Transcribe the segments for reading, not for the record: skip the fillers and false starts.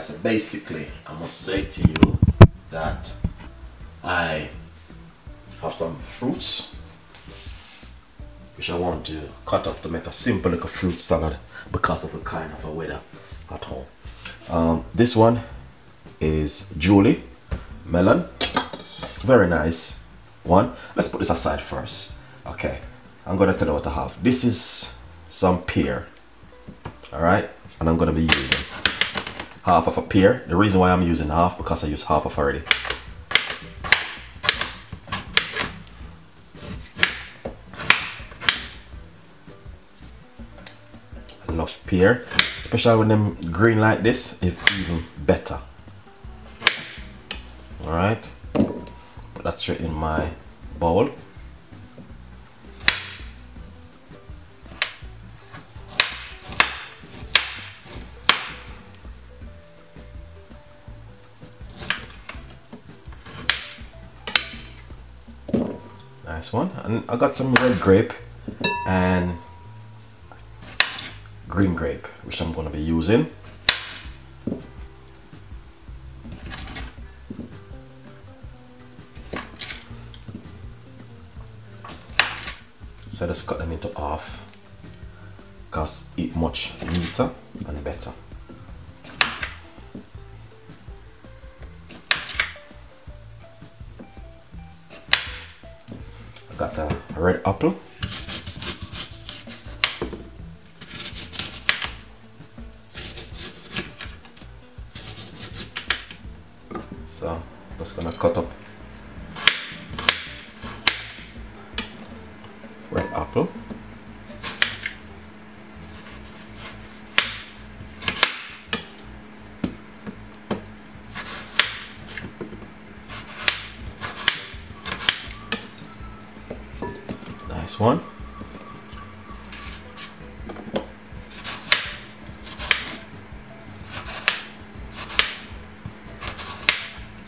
guys, so basically I must say to you that I have some fruits which I want to cut up to make a simple little fruit salad because of the kind of a weather at home. This one is Julie melon, very nice one. Let's put this aside first. Okay, I'm gonna tell you what I have. This is some pear, all right, and I'm gonna be using half of a pear. The reason why I'm using half, because I used half of already. I love pear, especially when them green like this, it's even better. All right, put that straight in my bowl. Nice one. And I got some red grape and green grape, which I'm going to be using. So let's cut them into half, because it's much neater and better. I got a red apple. So just gonna cut up red apple. Nice one.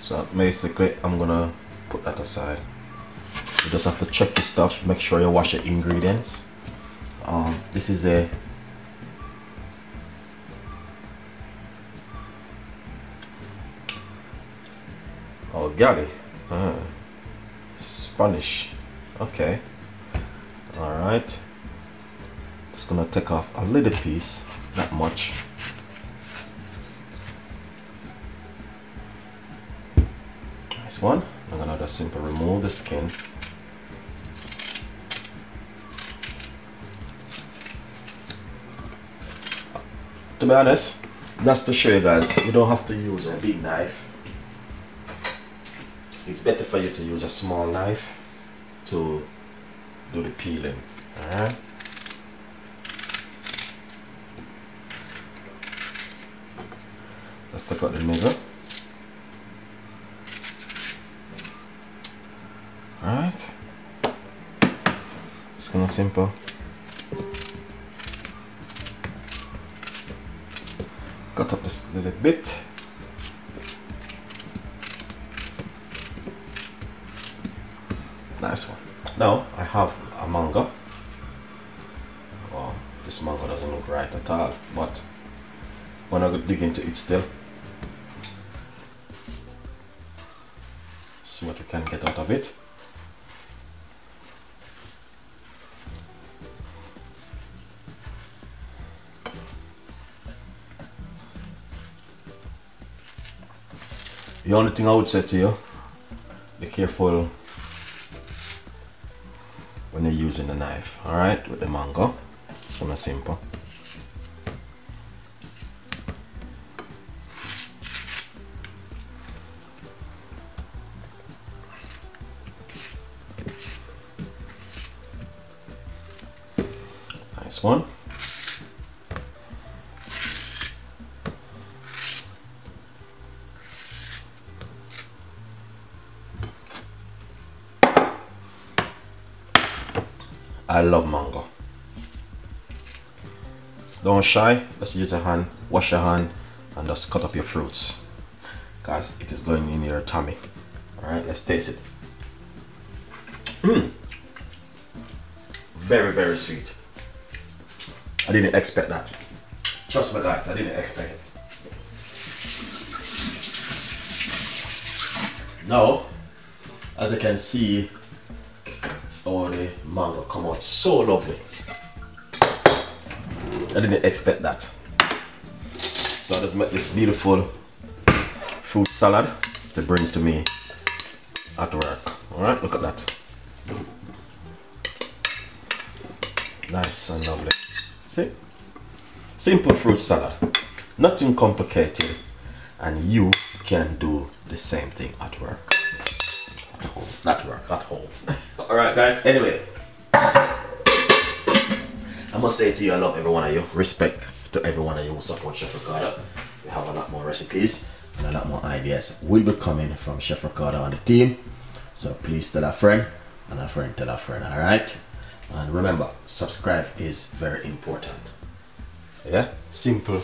So basically I'm gonna put that aside. You just have to check the stuff, make sure you wash the ingredients. This is a gali, Spanish. Okay, all right, just gonna take off a little piece, not much. Nice one. I'm gonna just simply remove the skin. To be honest, just to show you guys, you don't have to use a big knife. It's better for you to use a small knife to do the peeling. Alright. Let's take out the middle. Alright. It's gonna simple. Cut up this little bit. Nice one. Now I have a mango. Well, this mango doesn't look right at all, but when I dig into it still, see what we can get out of it. The only thing I would say to you, be careful when you're using the knife, alright, with the mango. It's kind of simple. Nice one. I love mango. Don't shy, just use a hand, wash your hand, and just cut up your fruits, guys. It is going in your tummy. Alright, let's taste it. Very, very sweet. I didn't expect that. Trust me guys, I didn't expect it. Now, as you can see, all the mango come out so lovely. I didn't expect that. So I just make this beautiful fruit salad to bring to me at work. Alright, look at that. Nice and lovely. See? Simple fruit salad. Nothing complicated. And you can do the same thing at work. At home. Not work, at home. Alright guys, anyway. I must say to you, I love every one of you. Respect to every one of you who support Chef Ricardo. We have a lot more recipes and a lot more ideas will be coming from Chef Ricardo and the team. So please tell a friend and a friend tell a friend, alright? And remember, subscribe is very important. Yeah? Simple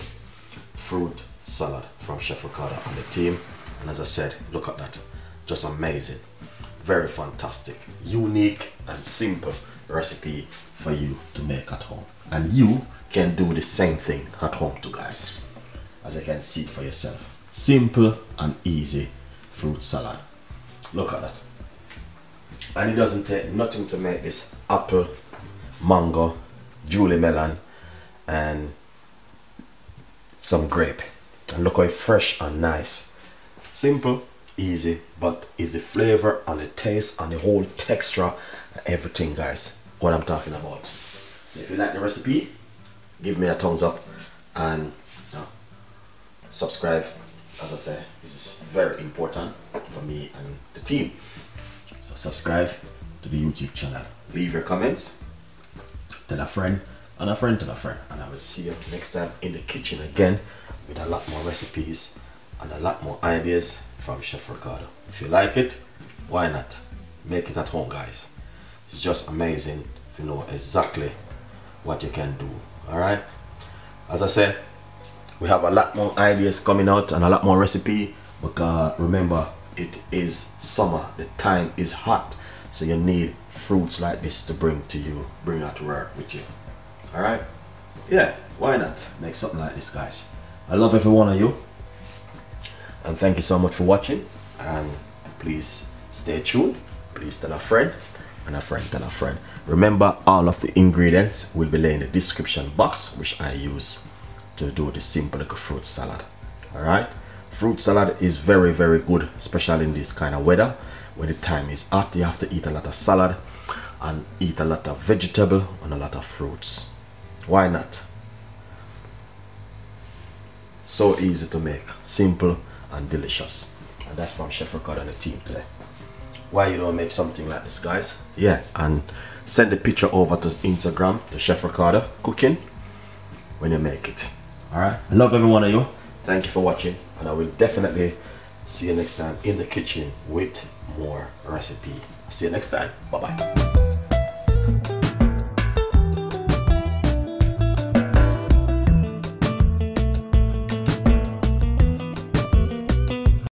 fruit salad from Chef Ricardo and the team. And as I said, look at that. Just amazing. Very fantastic. Unique and simple recipe for you to make at home. And you can do the same thing at home too, guys. As you can see for yourself. Simple and easy fruit salad. Look at that. And it doesn't take nothing to make this apple, mango, Julie melon, and some grape. And look how fresh and nice. Simple, easy, but is the flavor and the taste and the whole texture and everything, guys. What I'm talking about. So if you like the recipe, give me a thumbs up and subscribe. As I say, this is very important for me and the team. So subscribe to the YouTube channel. Leave your comments. Tell a friend and a friend tell a friend. And I will see you next time in the kitchen again with a lot more recipes and a lot more ideas from Chef Ricardo. If you like it, why not? Make it at home, guys. It's just amazing if you know exactly what you can do. Alright? As I said, we have a lot more ideas coming out and a lot more recipe, because remember, it is summer, the time is hot, so you need fruits like this to bring to you, bring out to work with you. Alright? Yeah, why not make something like this, guys? I love every one of you, and thank you so much for watching, and please stay tuned. Please tell a friend and a friend tell a friend. Remember, all of the ingredients will be laid in the description box, which I use to do the simple little fruit salad. Alright? Fruit salad is very, very good, especially in this kind of weather. When the time is hot, you have to eat a lot of salad and eat a lot of vegetable and a lot of fruits. Why not? So easy to make, simple and delicious. And that's from Chef Ricardo and the team today. Why you don't make something like this, guys? Yeah, and send the picture over to Instagram to Chef Ricardo Cooking when you make it. Alright, I love every one of you. Thank you for watching, and I will definitely see you next time in the kitchen with more recipe. See you next time. Bye bye.